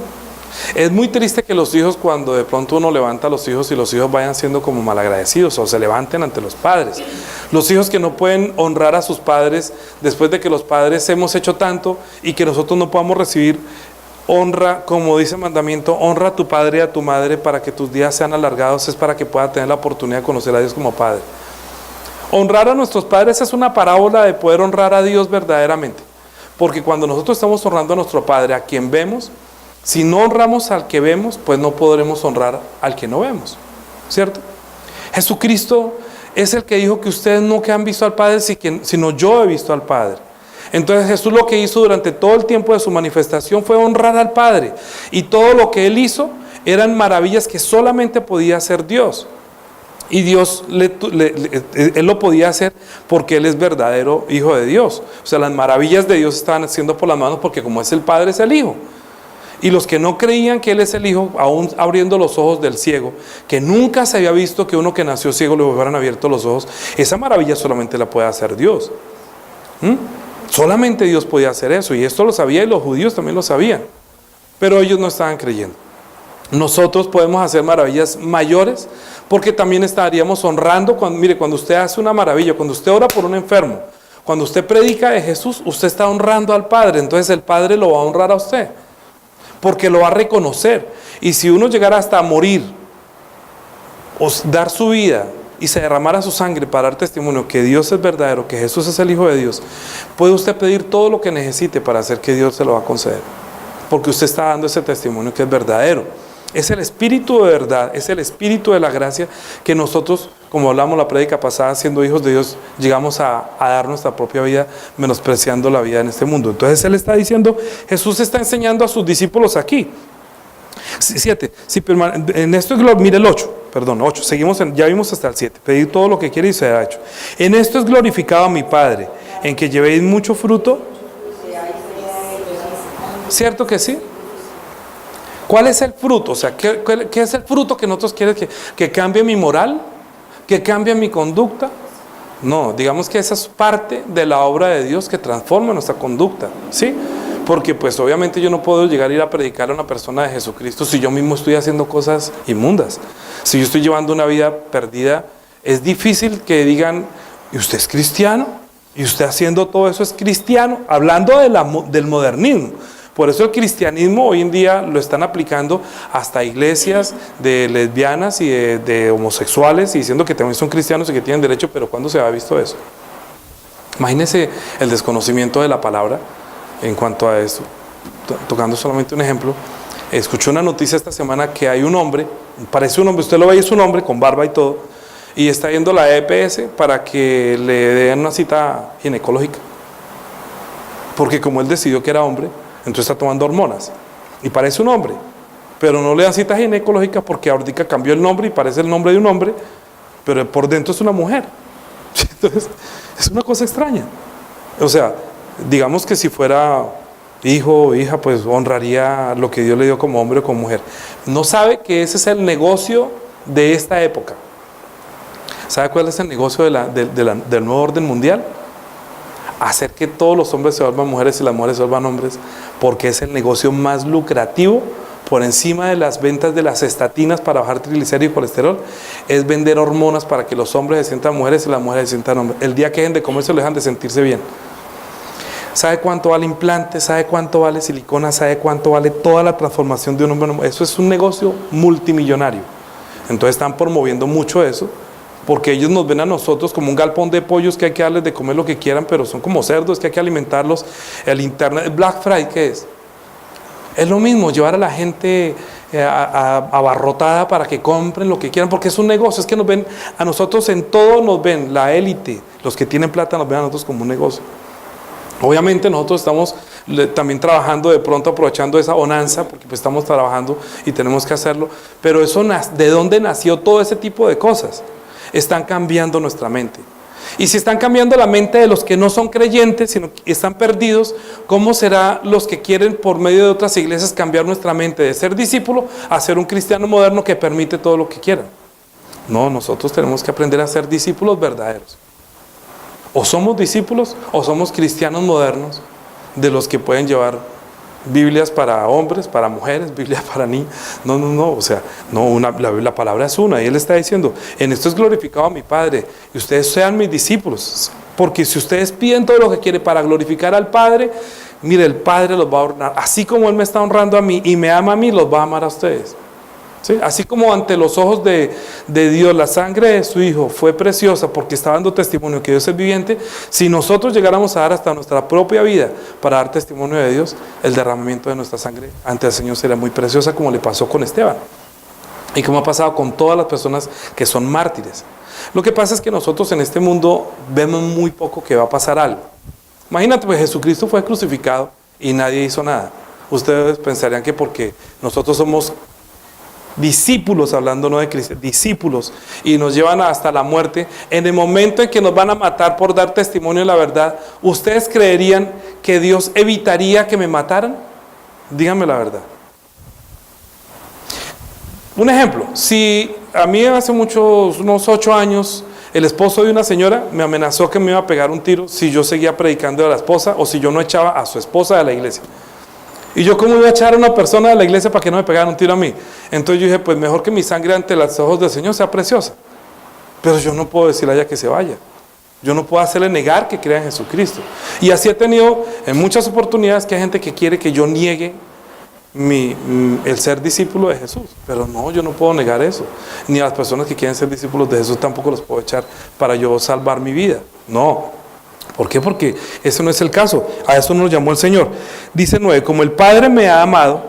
Es muy triste que los hijos, cuando de pronto uno levanta a los hijos y los hijos vayan siendo como malagradecidos o se levanten ante los padres. Los hijos que no pueden honrar a sus padres después de que los padres hemos hecho tanto y que nosotros no podamos recibir honra, como dice el mandamiento, honra a tu padre y a tu madre para que tus días sean alargados, es para que pueda tener la oportunidad de conocer a Dios como Padre. Honrar a nuestros padres es una parábola de poder honrar a Dios verdaderamente, porque cuando nosotros estamos honrando a nuestro Padre, a quien vemos, si no honramos al que vemos, pues no podremos honrar al que no vemos, ¿cierto? Jesucristo es el que dijo que ustedes no que han visto al Padre, sino yo he visto al Padre. Entonces Jesús lo que hizo durante todo el tiempo de su manifestación fue honrar al Padre, y todo lo que Él hizo eran maravillas que solamente podía hacer Dios. Y Dios, Él lo podía hacer porque Él es verdadero Hijo de Dios. O sea, las maravillas de Dios estaban haciendo por las manos, porque como es el Padre, es el Hijo. Y los que no creían que Él es el Hijo, aún abriendo los ojos del ciego, que nunca se había visto que uno que nació ciego le hubieran abierto los ojos, esa maravilla solamente la puede hacer Dios. Solamente Dios podía hacer eso, y esto lo sabía y los judíos también lo sabían, pero ellos no estaban creyendo. Nosotros podemos hacer maravillas mayores porque también estaríamos honrando. Cuando usted hace una maravilla, cuando usted ora por un enfermo, cuando usted predica de Jesús, usted está honrando al Padre. Entonces el Padre lo va a honrar a usted porque lo va a reconocer. Y si uno llegara hasta a morir o dar su vida y se derramara su sangre para dar testimonio que Dios es verdadero, que Jesús es el Hijo de Dios, puede usted pedir todo lo que necesite para hacer que Dios se lo va a conceder, porque usted está dando ese testimonio que es verdadero. Es el espíritu de verdad, es el espíritu de la gracia que nosotros, como hablamos la prédica pasada, siendo hijos de Dios, llegamos a dar nuestra propia vida, menospreciando la vida en este mundo. Entonces Él está diciendo, Jesús está enseñando a sus discípulos aquí. 7, en esto es mire el 8, seguimos, ya vimos hasta el 7, pedid todo lo que quiere y será hecho. En esto es glorificado a mi Padre, en que llevéis mucho fruto. ¿Cierto que sí? ¿Cuál es el fruto? O sea, ¿qué es el fruto que nosotros queremos? ¿Que cambie mi moral? ¿Que cambie mi conducta? No, digamos que esa es parte de la obra de Dios que transforma nuestra conducta, ¿sí? Porque pues obviamente yo no puedo llegar a ir a predicar a una persona de Jesucristo si yo mismo estoy haciendo cosas inmundas. Si yo estoy llevando una vida perdida, es difícil que digan, ¿y usted es cristiano? ¿Y usted haciendo todo eso es cristiano? Hablando del modernismo. Por eso el cristianismo hoy en día lo están aplicando hasta iglesias de lesbianas y de homosexuales, y diciendo que también son cristianos y que tienen derecho, pero ¿cuándo se ha visto eso? Imagínense el desconocimiento de la palabra en cuanto a eso. Tocando solamente un ejemplo, escuché una noticia esta semana que hay un hombre, parece un hombre, usted lo ve, es un hombre con barba y todo, y está yendo a la EPS para que le den una cita ginecológica, porque como él decidió que era hombre, entonces está tomando hormonas y parece un hombre, pero no le dan cita ginecológica porque ahorita cambió el nombre y parece el nombre de un hombre, pero por dentro es una mujer. Entonces es una cosa extraña. O sea, digamos que si fuera hijo o hija, pues honraría lo que Dios le dio como hombre o como mujer. No sabe que ese es el negocio de esta época. ¿Sabe cuál es el negocio del nuevo orden mundial? Hacer que todos los hombres se vuelvan mujeres y las mujeres se vuelvan hombres, porque es el negocio más lucrativo por encima de las ventas de las estatinas para bajar triglicéridos y colesterol. Es vender hormonas para que los hombres se sientan mujeres y las mujeres se sientan hombres. El día que dejen de comer se lo dejan de sentirse bien. ¿Sabe cuánto vale implante? ¿Sabe cuánto vale silicona? ¿Sabe cuánto vale toda la transformación de un hombre? Eso es un negocio multimillonario. Entonces están promoviendo mucho eso, porque ellos nos ven a nosotros como un galpón de pollos que hay que darles de comer lo que quieran, pero son como cerdos que hay que alimentarlos. El internet, el Black Friday, ¿qué es? Es lo mismo, llevar a la gente abarrotada para que compren lo que quieran, porque es un negocio. Es que nos ven a nosotros en todo, nos ven la élite, los que tienen plata nos ven a nosotros como un negocio. Obviamente nosotros estamos también trabajando, de pronto aprovechando esa bonanza, porque pues estamos trabajando y tenemos que hacerlo, pero eso, ¿de dónde nació todo ese tipo de cosas? Están cambiando nuestra mente. Y si están cambiando la mente de los que no son creyentes, sino que están perdidos, ¿cómo será los que quieren por medio de otras iglesias cambiar nuestra mente de ser discípulo a ser un cristiano moderno que permite todo lo que quieran? No, nosotros tenemos que aprender a ser discípulos verdaderos. O somos discípulos o somos cristianos modernos, de los que pueden llevar Biblias para hombres, para mujeres, Biblia para niños. No, o sea, la palabra es una, y Él está diciendo, en esto es glorificado a mi Padre, y ustedes sean mis discípulos, porque si ustedes piden todo lo que quieren para glorificar al Padre, mire, el Padre los va a honrar, así como Él me está honrando a mí y me ama a mí, los va a amar a ustedes. ¿Sí? Así como ante los ojos de Dios la sangre de su Hijo fue preciosa porque está dando testimonio que Dios es viviente, si nosotros llegáramos a dar hasta nuestra propia vida para dar testimonio de Dios, el derramamiento de nuestra sangre ante el Señor será muy preciosa, como le pasó con Esteban y como ha pasado con todas las personas que son mártires. Lo que pasa es que nosotros en este mundo vemos muy poco que va a pasar algo. Imagínate, pues Jesucristo fue crucificado y nadie hizo nada. Ustedes pensarían que porque nosotros somos discípulos, hablando no de Cristo, discípulos, y nos llevan hasta la muerte, en el momento en que nos van a matar por dar testimonio de la verdad, ¿ustedes creerían que Dios evitaría que me mataran? Díganme la verdad. Un ejemplo, si a mí hace unos 8 años el esposo de una señora me amenazó que me iba a pegar un tiro si yo seguía predicando a la esposa o si yo no echaba a su esposa de la iglesia. Y yo, ¿cómo iba a echar a una persona de la iglesia para que no me pegaran un tiro a mí? Entonces yo dije, pues mejor que mi sangre ante los ojos del Señor sea preciosa. Pero yo no puedo decirle a ella que se vaya. Yo no puedo hacerle negar que crea en Jesucristo. Y así he tenido en muchas oportunidades que hay gente que quiere que yo niegue el ser discípulo de Jesús. Pero no, yo no puedo negar eso. Ni a las personas que quieren ser discípulos de Jesús tampoco los puedo echar para yo salvar mi vida. No. ¿Por qué? Porque ese no es el caso. A eso nos llamó el Señor. Dice 9, como el Padre me ha amado,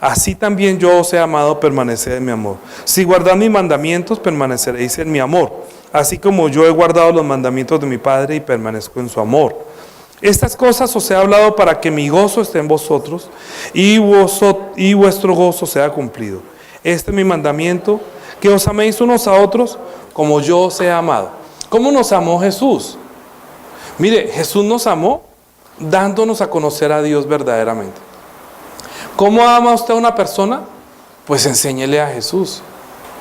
así también yo os he amado, permaneced en mi amor. Si guardad mis mandamientos, permaneceréis en mi amor. Así como yo he guardado los mandamientos de mi Padre y permanezco en su amor. Estas cosas os he hablado para que mi gozo esté en vosotros y vuestro gozo sea cumplido. Este es mi mandamiento, que os améis unos a otros como yo os he amado. ¿Cómo nos amó Jesús? Mire, Jesús nos amó dándonos a conocer a Dios verdaderamente. ¿Cómo ama usted a una persona? Pues enséñele a Jesús.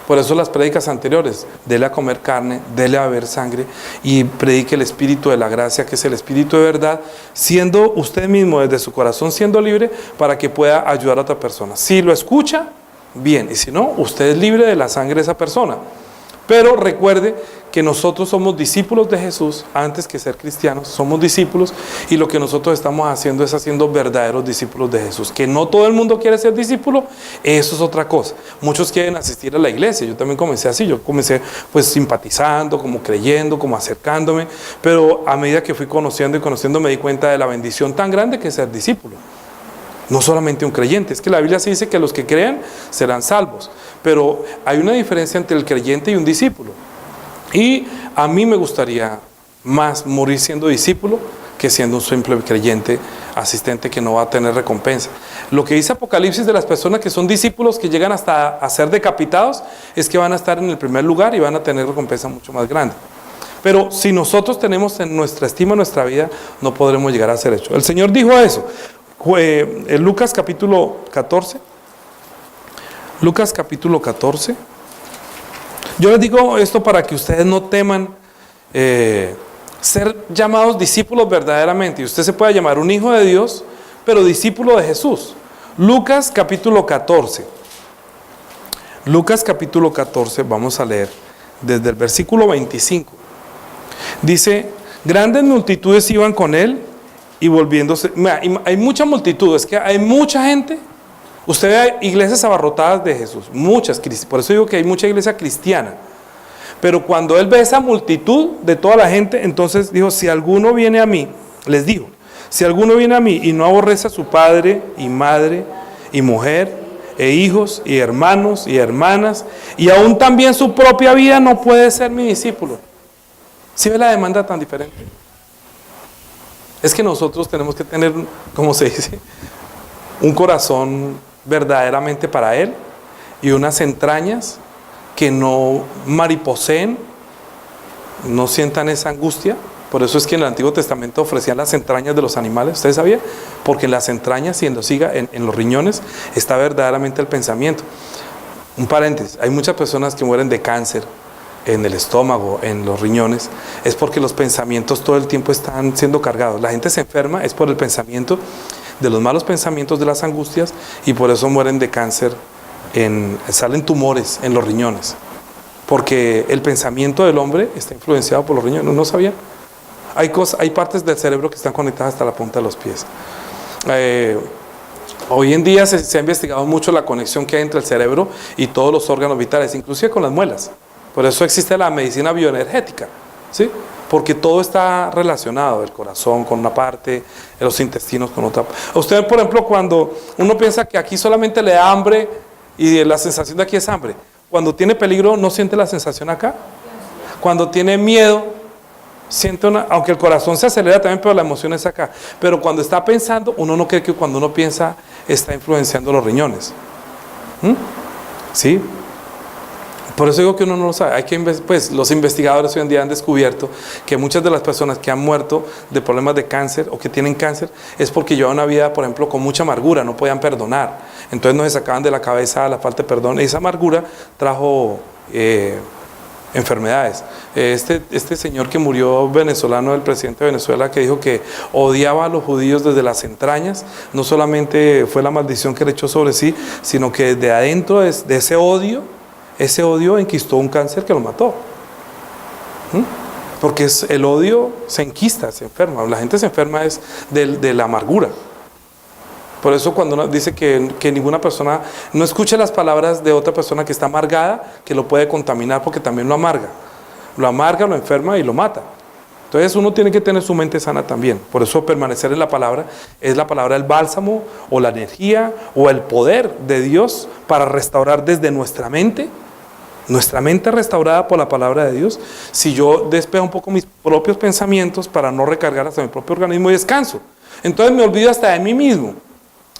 Por eso las prédicas anteriores, dele a comer carne, dele a beber sangre y predique el espíritu de la gracia, que es el espíritu de verdad, siendo usted mismo desde su corazón, siendo libre para que pueda ayudar a otra persona. Si lo escucha, bien, y si no, usted es libre de la sangre de esa persona. Pero recuerde que nosotros somos discípulos de Jesús antes que ser cristianos, somos discípulos y lo que nosotros estamos haciendo es haciendo verdaderos discípulos de Jesús. Que no todo el mundo quiere ser discípulo, eso es otra cosa. Muchos quieren asistir a la iglesia, yo también comencé así, yo comencé pues simpatizando, como creyendo, como acercándome, pero a medida que fui conociendo y conociendo me di cuenta de la bendición tan grande que es ser discípulo. No solamente un creyente, es que la Biblia sí dice que los que crean serán salvos, pero hay una diferencia entre el creyente y un discípulo. Y a mí me gustaría más morir siendo discípulo que siendo un simple creyente asistente que no va a tener recompensa. Lo que dice Apocalipsis de las personas que son discípulos que llegan hasta a ser decapitados es que van a estar en el primer lugar y van a tener recompensa mucho más grande. Pero si nosotros tenemos en nuestra estima nuestra vida, no podremos llegar a ser hecho. El Señor dijo eso. En Lucas capítulo 14. Lucas capítulo 14. Yo les digo esto para que ustedes no teman ser llamados discípulos verdaderamente. Y usted se puede llamar un hijo de Dios, pero discípulo de Jesús. Lucas capítulo 14. Lucas capítulo 14, vamos a leer desde el versículo 25. Dice, grandes multitudes iban con él y volviéndose. Mira, hay mucha multitud, es que hay mucha gente. Usted ve iglesias abarrotadas de Jesús, muchas, por eso digo que hay mucha iglesia cristiana. Pero cuando él ve esa multitud de toda la gente, entonces dijo, si alguno viene a mí, les dijo, si alguno viene a mí y no aborrece a su padre y madre y mujer e hijos y hermanos y hermanas y aún también su propia vida, no puede ser mi discípulo. ¿Sí ve la demanda tan diferente? Es que nosotros tenemos que tener, ¿cómo se dice? Un corazón verdaderamente para Él y unas entrañas que no mariposeen, no sientan esa angustia. Por eso es que en el Antiguo Testamento ofrecían las entrañas de los animales. ¿Usted sabía? Porque en las entrañas y en los riñones está verdaderamente el pensamiento. Un paréntesis, hay muchas personas que mueren de cáncer en el estómago, en los riñones, es porque los pensamientos todo el tiempo están siendo cargados. La gente se enferma es por el pensamiento, de los malos pensamientos, de las angustias, y por eso mueren de cáncer, salen tumores en los riñones, porque el pensamiento del hombre está influenciado por los riñones. ¿No sabía? Hay partes del cerebro que están conectadas hasta la punta de los pies. Hoy en día se ha investigado mucho la conexión que hay entre el cerebro y todos los órganos vitales, inclusive con las muelas. Por eso existe la medicina bioenergética, ¿sí? Porque todo está relacionado, el corazón con una parte, los intestinos con otra. Usted, por ejemplo, cuando uno piensa que aquí solamente le da hambre y la sensación de aquí es hambre, cuando tiene peligro, ¿no siente la sensación acá? Cuando tiene miedo, siente aunque el corazón se acelera también, pero la emoción es acá. Pero cuando está pensando, uno no cree que cuando uno piensa está influenciando los riñones. ¿Sí? Por eso digo que uno no lo sabe. Pues los investigadores hoy en día han descubierto que muchas de las personas que han muerto de problemas de cáncer o que tienen cáncer es porque llevaban una vida, por ejemplo, con mucha amargura, no podían perdonar. Entonces no se sacaban de la cabeza la falta de perdón. Y esa amargura trajo enfermedades. Este señor que murió venezolano, el presidente de Venezuela, que dijo que odiaba a los judíos desde las entrañas, no solamente fue la maldición que le echó sobre sí, sino que de adentro de ese odio enquistó un cáncer que lo mató. Porque el odio se enquista, se enferma. La gente se enferma es de la amargura. Por eso cuando uno dice que ninguna persona no escuche las palabras de otra persona que está amargada, que lo puede contaminar porque también lo amarga, lo enferma y lo mata. Entonces uno tiene que tener su mente sana también. Por eso permanecer en la palabra es la palabra el bálsamo o la energía o el poder de Dios para restaurar desde nuestra mente restaurada por la palabra de Dios. Si yo despejo un poco mis propios pensamientos para no recargar hasta mi propio organismo y descanso, entonces me olvido hasta de mí mismo.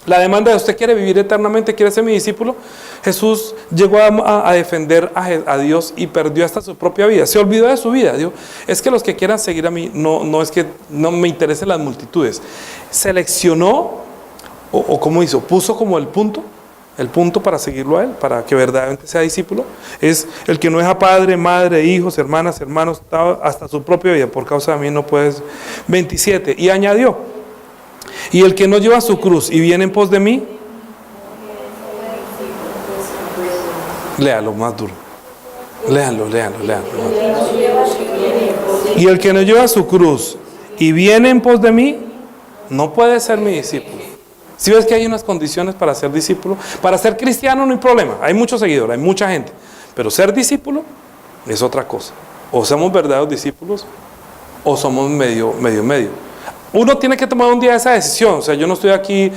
La demanda de usted quiere vivir eternamente, quiere ser mi discípulo. Jesús llegó a defender a Dios y perdió hasta su propia vida. Se olvidó de su vida. Dijo, es que los que quieran seguir a mí, no es que no me interesen las multitudes. Seleccionó, o como hizo, puso como el punto para seguirlo a él, para que verdaderamente sea discípulo. Es el que no deja padre, madre, hijos, hermanas, hermanos, hasta su propia vida. Por causa de mí no puedes. 27. Y añadió, y el que no lleva su cruz y viene en pos de mí, léalo más duro. Léalo. Y el que no lleva su cruz y viene en pos de mí, no puede ser mi discípulo. Si ves que hay unas condiciones para ser discípulo, para ser cristiano no hay problema, hay muchos seguidores, hay mucha gente, pero ser discípulo es otra cosa. O somos verdaderos discípulos o somos medio. Uno tiene que tomar un día esa decisión. O sea, yo no estoy aquí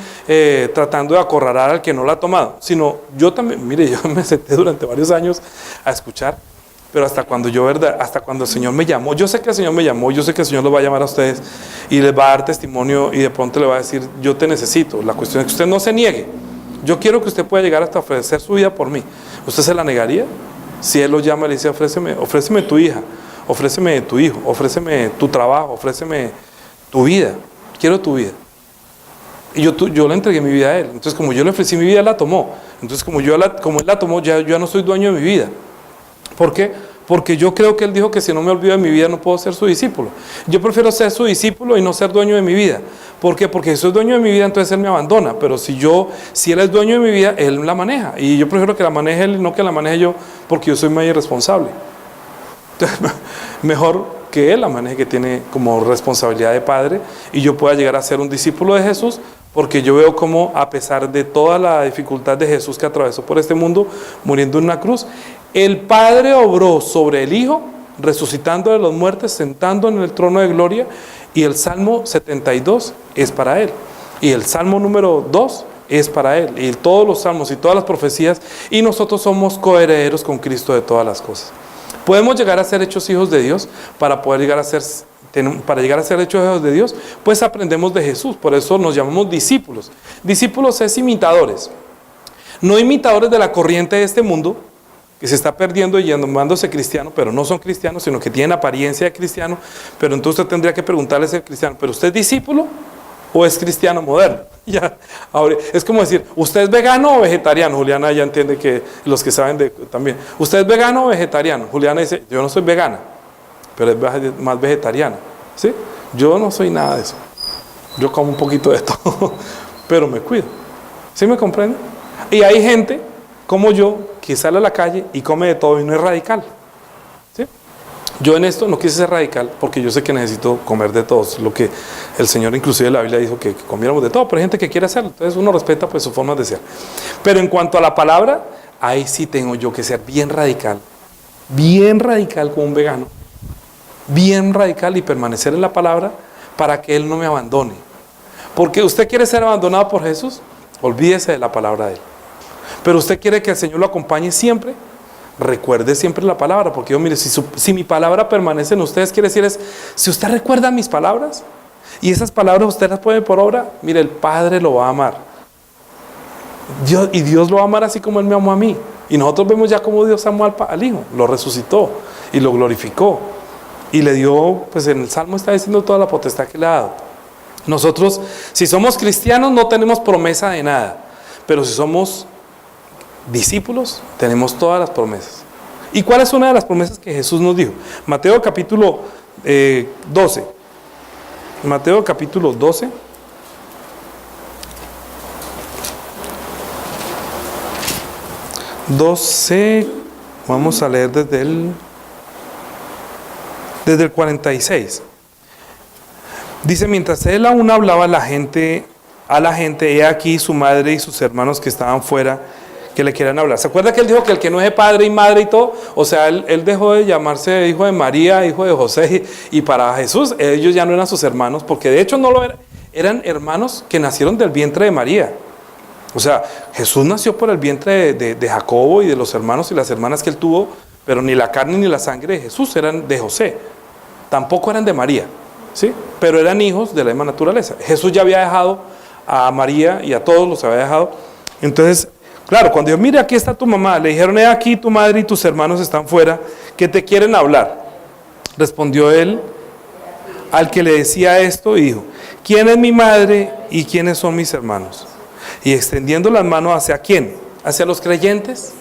tratando de acorralar al que no la ha tomado, sino yo también, mire, yo me senté durante varios años a escuchar, pero hasta cuando el Señor me llamó, yo sé que el Señor me llamó, yo sé que el Señor los va a llamar a ustedes y les va a dar testimonio y de pronto le va a decir, yo te necesito. La cuestión es que usted no se niegue. Yo quiero que usted pueda llegar hasta ofrecer su vida por mí. ¿Usted se la negaría? Si Él lo llama y le dice, ofréceme tu hija, ofréceme tu hijo, ofréceme tu trabajo, ofréceme tu vida, quiero tu vida. Y yo le entregué mi vida a Él. Entonces, como yo le ofrecí mi vida, Él la tomó. Entonces, como Él la tomó, yo ya no soy dueño de mi vida. ¿Por qué? Porque yo creo que Él dijo que si no me olvido de mi vida, no puedo ser su discípulo. Yo prefiero ser su discípulo y no ser dueño de mi vida. ¿Por qué? Porque si soy dueño de mi vida, entonces Él me abandona. Pero si Él es dueño de mi vida, Él la maneja. Y yo prefiero que la maneje Él y no que la maneje yo, porque yo soy muy irresponsable. Entonces, mejor que Él la maneje, que tiene como responsabilidad de padre, y yo pueda llegar a ser un discípulo de Jesús, porque yo veo como a pesar de toda la dificultad de Jesús que atravesó por este mundo, muriendo en una cruz, el Padre obró sobre el Hijo, resucitando de los muertos, sentando en el trono de gloria, y el Salmo 72 es para Él, y el Salmo número 2 es para Él, y todos los salmos y todas las profecías, y nosotros somos coherederos con Cristo de todas las cosas. Podemos llegar a ser hechos hijos de Dios. Para llegar a ser hechos hijos de Dios, pues aprendemos de Jesús. Por eso nos llamamos discípulos. Discípulos es imitadores. No imitadores de la corriente de este mundo, que se está perdiendo y llamándose cristiano, pero no son cristianos, sino que tienen apariencia de cristiano. Pero entonces usted tendría que preguntarle a ese cristiano, ¿pero usted es discípulo o es cristiano moderno? Ya, ahora, es como decir, ¿usted es vegano o vegetariano? Juliana ya entiende que los que saben también. ¿Usted es vegano o vegetariano? Juliana dice, yo no soy vegana, pero es más vegetariana. ¿Sí? Yo no soy nada de eso. Yo como un poquito de todo, pero me cuido. ¿Sí me comprende? Y hay gente como yo que sale a la calle y come de todo y no es radical. ¿Sí? Yo en esto no quise ser radical porque yo sé que necesito comer de todos, lo que el Señor inclusive en la Biblia dijo que comiéramos de todo, pero hay gente que quiere hacerlo, entonces uno respeta pues su forma de ser. Pero en cuanto a la palabra, ahí sí tengo yo que ser bien radical como un vegano, bien radical y permanecer en la palabra para que Él no me abandone. Porque usted quiere ser abandonado por Jesús, olvídese de la palabra de Él. Pero usted quiere que el Señor lo acompañe siempre, recuerde siempre la palabra, porque yo mire, si mi palabra permanece en ustedes, quiere decir si usted recuerda mis palabras, y esas palabras usted las pone por obra, mire, el Padre lo va a amar. Dios lo va a amar así como Él me amó a mí. Y nosotros vemos ya cómo Dios amó al Hijo, lo resucitó y lo glorificó. Y le dio, pues en el Salmo está diciendo toda la potestad que le ha dado. Nosotros, si somos cristianos, no tenemos promesa de nada, pero si somos discípulos, tenemos todas las promesas. ¿Y cuál es una de las promesas que Jesús nos dijo? Mateo capítulo 12. Mateo capítulo 12. Vamos a leer desde el 46. Dice, mientras él aún hablaba a la gente, he aquí su madre y sus hermanos que estaban fuera, que le querían hablar. ¿Se acuerda que él dijo que el que no es de padre y madre y todo? O sea, él dejó de llamarse hijo de María, hijo de José, y para Jesús ellos ya no eran sus hermanos, porque de hecho no lo eran, eran hermanos que nacieron del vientre de María. O sea, Jesús nació por el vientre de Jacobo y de los hermanos y las hermanas que él tuvo, pero ni la carne ni la sangre de Jesús eran de José, tampoco eran de María, ¿sí? Pero eran hijos de la misma naturaleza. Jesús ya había dejado a María y a todos los había dejado. Entonces, claro, cuando dijo, mira, aquí está tu mamá, le dijeron, he aquí tu madre y tus hermanos están fuera, que te quieren hablar. Respondió él al que le decía esto y dijo, ¿quién es mi madre y quiénes son mis hermanos? Y extendiendo las manos, ¿hacia quién? ¿Hacia los creyentes?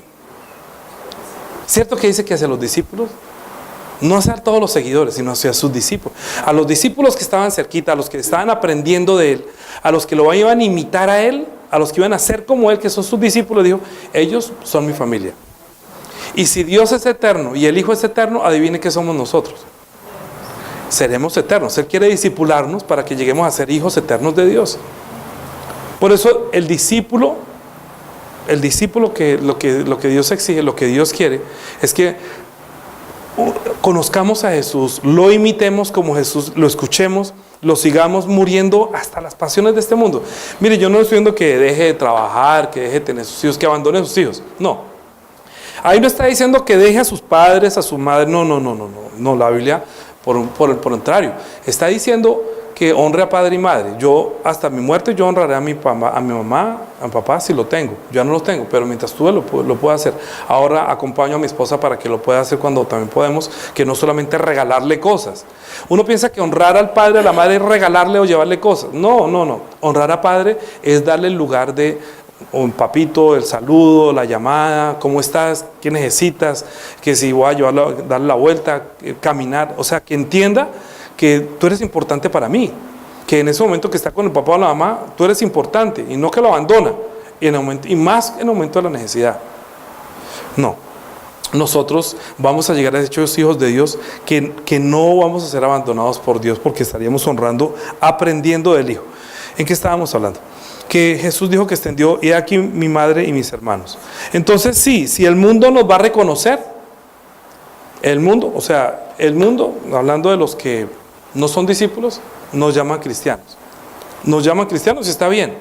¿Cierto que dice que hacia los discípulos? No hacia todos los seguidores, sino hacia sus discípulos. A los discípulos que estaban cerquita, a los que estaban aprendiendo de él, a los que lo iban a imitar a él, a los que iban a ser como él, que son sus discípulos, dijo, ellos son mi familia. Y si Dios es eterno y el Hijo es eterno, adivine qué somos nosotros. Seremos eternos. Él quiere discipularnos para que lleguemos a ser hijos eternos de Dios. Por eso el discípulo que lo que Dios exige, lo que Dios quiere, es que conozcamos a Jesús, lo imitemos como Jesús, lo escuchemos, lo sigamos muriendo hasta las pasiones de este mundo. Mire, yo no estoy diciendo que deje de trabajar, que deje de tener sus hijos, que abandone a sus hijos. No. Ahí no está diciendo que deje a sus padres, a su madre. No, la Biblia, por el contrario, está diciendo que honre a padre y madre. Yo, hasta mi muerte, yo honraré a mi mamá, a mi papá, si lo tengo. Yo no lo tengo, pero mientras tú lo puedo hacer. Ahora acompaño a mi esposa para que lo pueda hacer cuando también podemos, que no solamente regalarle cosas. Uno piensa que honrar al padre, a la madre es regalarle o llevarle cosas. No. Honrar a padre es darle el lugar de un papito, el saludo, la llamada, ¿cómo estás? ¿Qué necesitas? Que si voy a llevarlo, darle la vuelta, caminar. O sea, que entienda que tú eres importante para mí, que en ese momento que está con el papá o la mamá, tú eres importante y no que lo abandona, y más en el momento de la necesidad. No, nosotros vamos a llegar a ser hijos de Dios, que no vamos a ser abandonados por Dios, porque estaríamos honrando, aprendiendo del Hijo. ¿En qué estábamos hablando? Que Jesús dijo que extendió, he aquí mi madre y mis hermanos. Entonces sí, si el mundo nos va a reconocer, el mundo, hablando de los que no son discípulos, nos llaman cristianos. Nos llaman cristianos y está bien,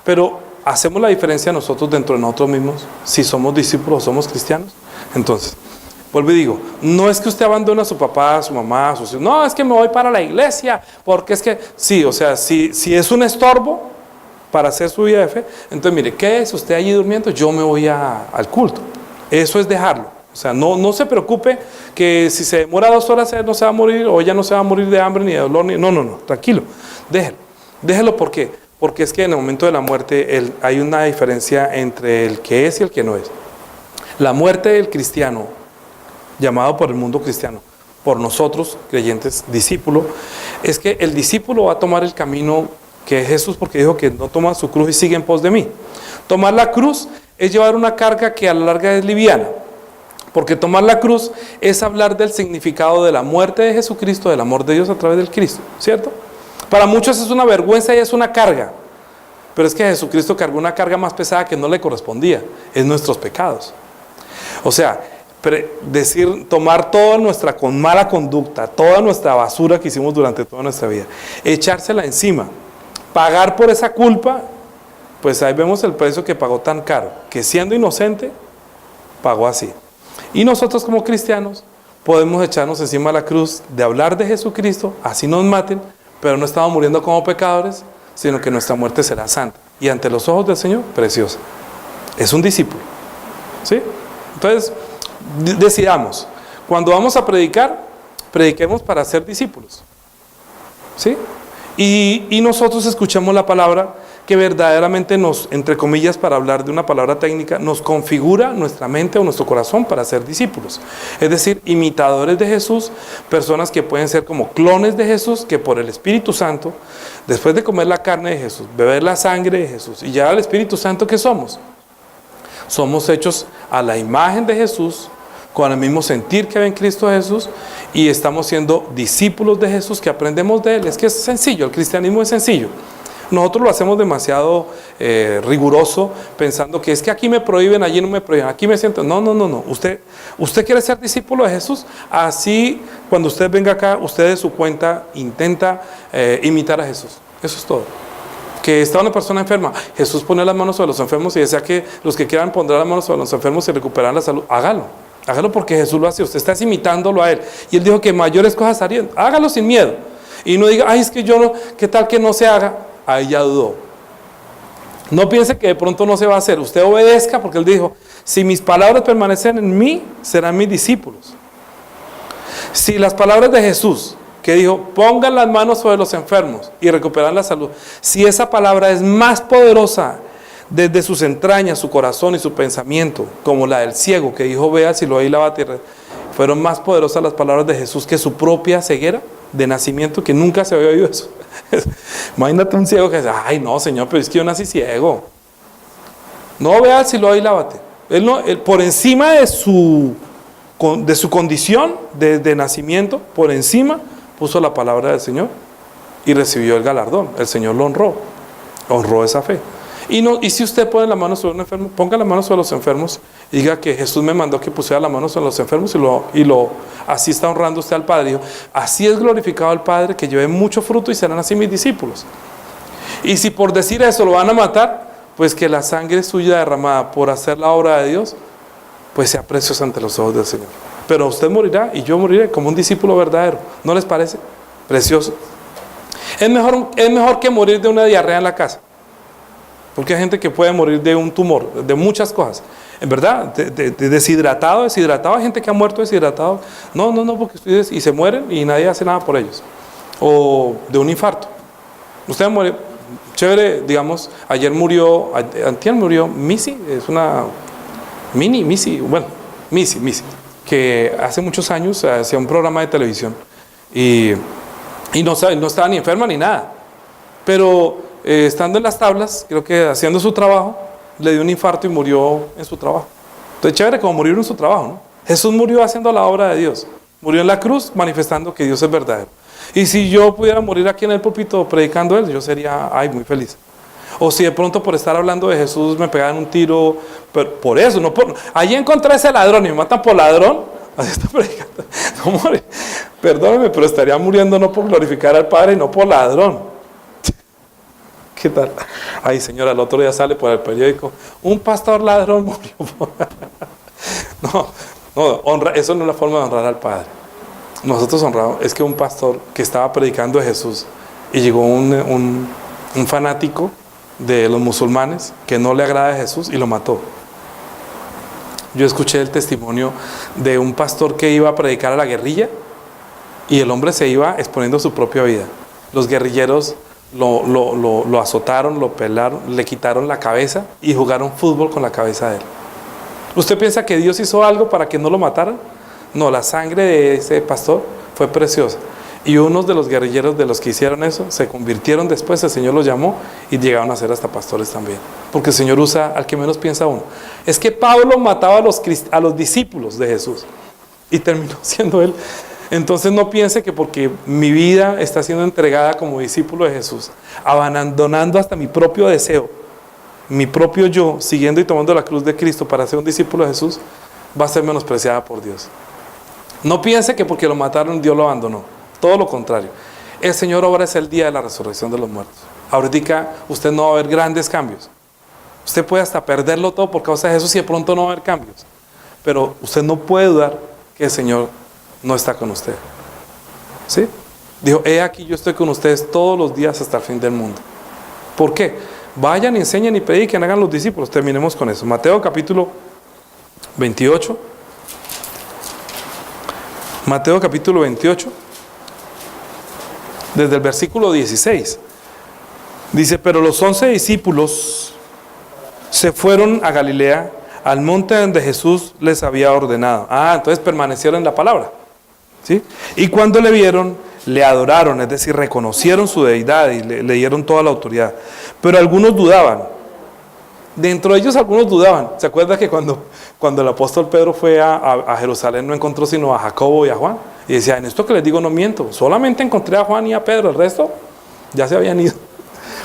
pero hacemos la diferencia nosotros dentro de nosotros mismos, si somos discípulos o somos cristianos. Entonces, vuelvo y digo, no es que usted abandone a su papá, a su mamá, a sus hijos. No, es que me voy para la iglesia, porque es que, sí, o sea, si es un estorbo para hacer su vida de fe, entonces mire, ¿qué es? Usted allí durmiendo, yo me voy al culto. Eso es dejarlo. O sea, no se preocupe que si se demora 2 horas él no se va a morir, o ella no se va a morir de hambre ni de dolor. No, tranquilo, déjelo. ¿Por qué? Porque es que en el momento de la muerte hay una diferencia entre el que es y el que no es. La muerte del cristiano, llamado por el mundo cristiano, por nosotros, creyentes, discípulo, es que el discípulo va a tomar el camino que es Jesús, porque dijo que no toma su cruz y sigue en pos de mí. Tomar la cruz es llevar una carga que a la larga es liviana. Porque tomar la cruz es hablar del significado de la muerte de Jesucristo, del amor de Dios a través del Cristo, ¿cierto? Para muchos es una vergüenza y es una carga. Pero es que Jesucristo cargó una carga más pesada que no le correspondía, es nuestros pecados. O sea, tomar toda nuestra con mala conducta, toda nuestra basura que hicimos durante toda nuestra vida, echársela encima, pagar por esa culpa, pues ahí vemos el precio que pagó tan caro, que siendo inocente, pagó así. Y nosotros como cristianos podemos echarnos encima la cruz de hablar de Jesucristo, así nos maten, pero no estamos muriendo como pecadores, sino que nuestra muerte será santa. Y ante los ojos del Señor, preciosa. Es un discípulo. ¿Sí? Entonces, decidamos, cuando vamos a predicar, prediquemos para ser discípulos. ¿Sí? Y nosotros escuchamos la palabra que verdaderamente nos, entre comillas, para hablar de una palabra técnica, nos configura nuestra mente o nuestro corazón para ser discípulos. Es decir, imitadores de Jesús, personas que pueden ser como clones de Jesús, que por el Espíritu Santo, después de comer la carne de Jesús, beber la sangre de Jesús y ya al Espíritu Santo, ¿qué somos? Somos hechos a la imagen de Jesús, con el mismo sentir que hay en Cristo Jesús, y estamos siendo discípulos de Jesús que aprendemos de Él. Es que es sencillo, el cristianismo es sencillo. Nosotros lo hacemos demasiado riguroso, pensando que es que aquí me prohíben, allí no me prohíben, aquí me siento. No. Usted quiere ser discípulo de Jesús, así cuando usted venga acá, usted de su cuenta intenta imitar a Jesús. Eso es todo. Que está una persona enferma, Jesús pone las manos sobre los enfermos y decía que los que quieran pondrán las manos sobre los enfermos y recuperarán la salud. Hágalo porque Jesús lo hace, usted está imitándolo a Él. Y Él dijo que mayores cosas harían. Hágalo sin miedo. Y no diga, ay, es que yo no, ¿qué tal que no se haga? Ahí ya dudó. No piense que de pronto no se va a hacer. Usted obedezca porque Él dijo, si mis palabras permanecen en mí, serán mis discípulos. Si las palabras de Jesús, que dijo, pongan las manos sobre los enfermos y recuperan la salud, si esa palabra es más poderosa desde sus entrañas, su corazón y su pensamiento, como la del ciego que dijo, vea si lo hay la tierra, fueron más poderosas las palabras de Jesús que su propia ceguera de nacimiento, que nunca se había oído eso. Imagínate un ciego que dice, ay no Señor, pero es que yo nací ciego. No, vea si lo hay lávate. Él por encima de su condición de nacimiento, por encima puso la palabra del Señor y recibió el galardón. El Señor lo honró esa fe. Y si usted pone la mano sobre un enfermo, ponga la mano sobre los enfermos y diga que Jesús me mandó que pusiera la mano sobre los enfermos así está honrando usted al Padre. Dijo, así es glorificado el Padre, que lleve mucho fruto y serán así mis discípulos. Y si por decir eso lo van a matar, pues que la sangre suya derramada por hacer la obra de Dios, pues sea preciosa ante los ojos del Señor. Pero usted morirá y yo moriré como un discípulo verdadero. ¿No les parece? Precioso. Es mejor que morir de una diarrea en la casa. Porque hay gente que puede morir de un tumor, de muchas cosas. En verdad, deshidratado, hay gente que ha muerto deshidratado. No, porque ustedes y se mueren y nadie hace nada por ellos. O de un infarto. Usted muere, chévere, digamos, antier murió Missy, es una Missy, que hace muchos años hacía un programa de televisión y no estaba ni enferma ni nada. Pero estando en las tablas, creo que haciendo su trabajo, le dio un infarto y murió en su trabajo. Entonces, chévere como morir en su trabajo, ¿no? Jesús murió haciendo la obra de Dios. Murió en la cruz manifestando que Dios es verdadero. Y si yo pudiera morir aquí en el púlpito predicando Él, yo sería, muy feliz. O si de pronto por estar hablando de Jesús me pegaran un tiro, pero por eso, no por... Allí encontré ese ladrón y me matan por ladrón, así está predicando. No morir. Perdóneme, pero estaría muriendo no por glorificar al Padre, no por ladrón. ¿Qué tal? Ay, señora, el otro día sale por el periódico, un pastor ladrón murió. No, eso no es la forma de honrar al Padre. Nosotros honramos, es que un pastor que estaba predicando a Jesús y llegó un fanático de los musulmanes que no le agrada a Jesús y lo mató. Yo escuché el testimonio de un pastor que iba a predicar a la guerrilla y el hombre se iba exponiendo su propia vida. Los guerrilleros lo azotaron, lo pelaron, le quitaron la cabeza y jugaron fútbol con la cabeza de él. ¿Usted piensa que Dios hizo algo para que no lo mataran? No, la sangre de ese pastor fue preciosa. Y unos de los guerrilleros de los que hicieron eso se convirtieron después, el Señor los llamó y llegaron a ser hasta pastores también. Porque el Señor usa al que menos piensa uno. Es que Pablo mataba a los discípulos de Jesús y terminó siendo él. Entonces no piense que porque mi vida está siendo entregada como discípulo de Jesús, abandonando hasta mi propio deseo, mi propio yo, siguiendo y tomando la cruz de Cristo para ser un discípulo de Jesús, va a ser menospreciada por Dios. No piense que porque lo mataron Dios lo abandonó. Todo lo contrario. El Señor obra es el día de la resurrección de los muertos. Ahorita usted no va a ver grandes cambios. Usted puede hasta perderlo todo por causa de Jesús y de pronto no va a haber cambios. Pero usted no puede dudar que el Señor no está con usted. ¿Sí? Dijo, he aquí yo estoy con ustedes todos los días hasta el fin del mundo. ¿Por qué? Vayan, enseñen y prediquen, hagan los discípulos. Terminemos con eso. Mateo capítulo 28. Mateo capítulo 28. desde el versículo 16. Dice, pero los 11 discípulos se fueron a Galilea, al monte donde Jesús les había ordenado. Entonces permanecieron en la palabra, ¿sí? Y cuando le vieron, le adoraron, es decir, reconocieron su deidad y le dieron toda la autoridad. Pero algunos dudaban. Dentro de ellos algunos dudaban. ¿Se acuerda que cuando el apóstol Pedro fue a Jerusalén no encontró sino a Jacobo y a Juan? Y decía, en esto que les digo no miento, solamente encontré a Juan y a Pedro, el resto ya se habían ido.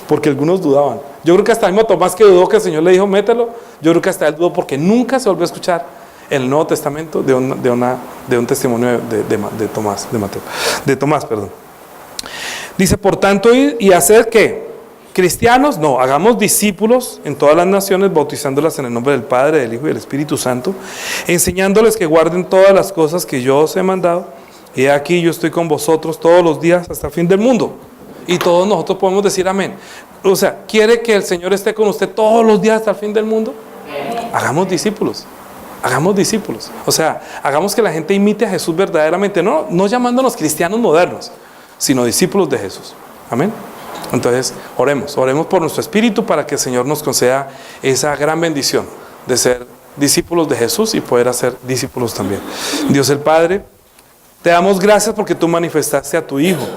Porque algunos dudaban. Yo creo que hasta el mismo Tomás, que dudó que el Señor le dijo mételo, yo creo que hasta él dudó, porque nunca se volvió a escuchar en el Nuevo Testamento de un testimonio de Tomás. Dice, por tanto, y hacer ¿qué? Cristianos, no, hagamos discípulos en todas las naciones, bautizándolas en el nombre del Padre, del Hijo y del Espíritu Santo, enseñándoles que guarden todas las cosas que yo os he mandado. Y aquí yo estoy con vosotros todos los días hasta el fin del mundo. Y todos nosotros podemos decir amén. O sea, ¿quiere que el Señor esté con usted todos los días hasta el fin del mundo? Hagamos discípulos. Hagamos discípulos. O sea, hagamos que la gente imite a Jesús verdaderamente. No llamándonos cristianos modernos, sino discípulos de Jesús. Amén. Entonces, oremos por nuestro espíritu para que el Señor nos conceda esa gran bendición de ser discípulos de Jesús y poder hacer discípulos también. Dios el Padre, te damos gracias porque tú manifestaste a tu Hijo,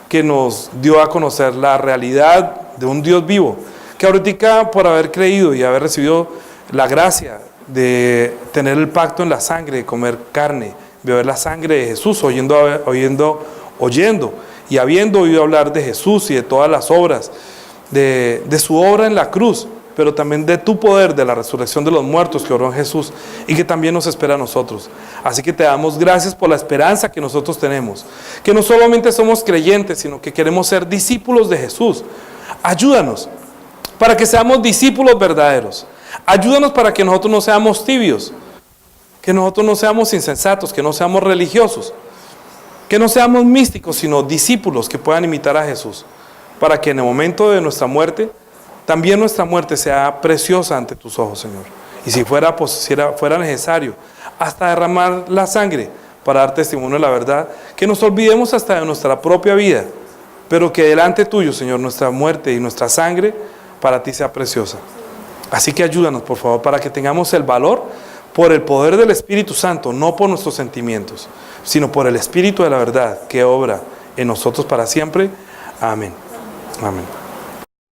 que nos dio a conocer la realidad de un Dios vivo, que ahorita por haber creído y haber recibido la gracia de tener el pacto en la sangre, de comer carne, de beber la sangre de Jesús, oyendo y habiendo oído hablar de Jesús y de todas las obras, de su obra en la cruz, pero también de tu poder, de la resurrección de los muertos que obró en Jesús y que también nos espera a nosotros. Así que te damos gracias por la esperanza que nosotros tenemos, que no solamente somos creyentes, sino que queremos ser discípulos de Jesús. Ayúdanos para que seamos discípulos verdaderos. Ayúdanos para que nosotros no seamos tibios, que nosotros no seamos insensatos, que no seamos religiosos, que no seamos místicos, sino discípulos que puedan imitar a Jesús, para que en el momento de nuestra muerte, también nuestra muerte sea preciosa ante tus ojos, Señor. Y si fuera necesario, hasta derramar la sangre para dar testimonio de la verdad, que nos olvidemos hasta de nuestra propia vida, pero que delante tuyo, Señor, nuestra muerte y nuestra sangre para ti sea preciosa. Así que ayúdanos, por favor, para que tengamos el valor por el poder del Espíritu Santo, no por nuestros sentimientos, sino por el Espíritu de la verdad que obra en nosotros para siempre. Amén. Amén.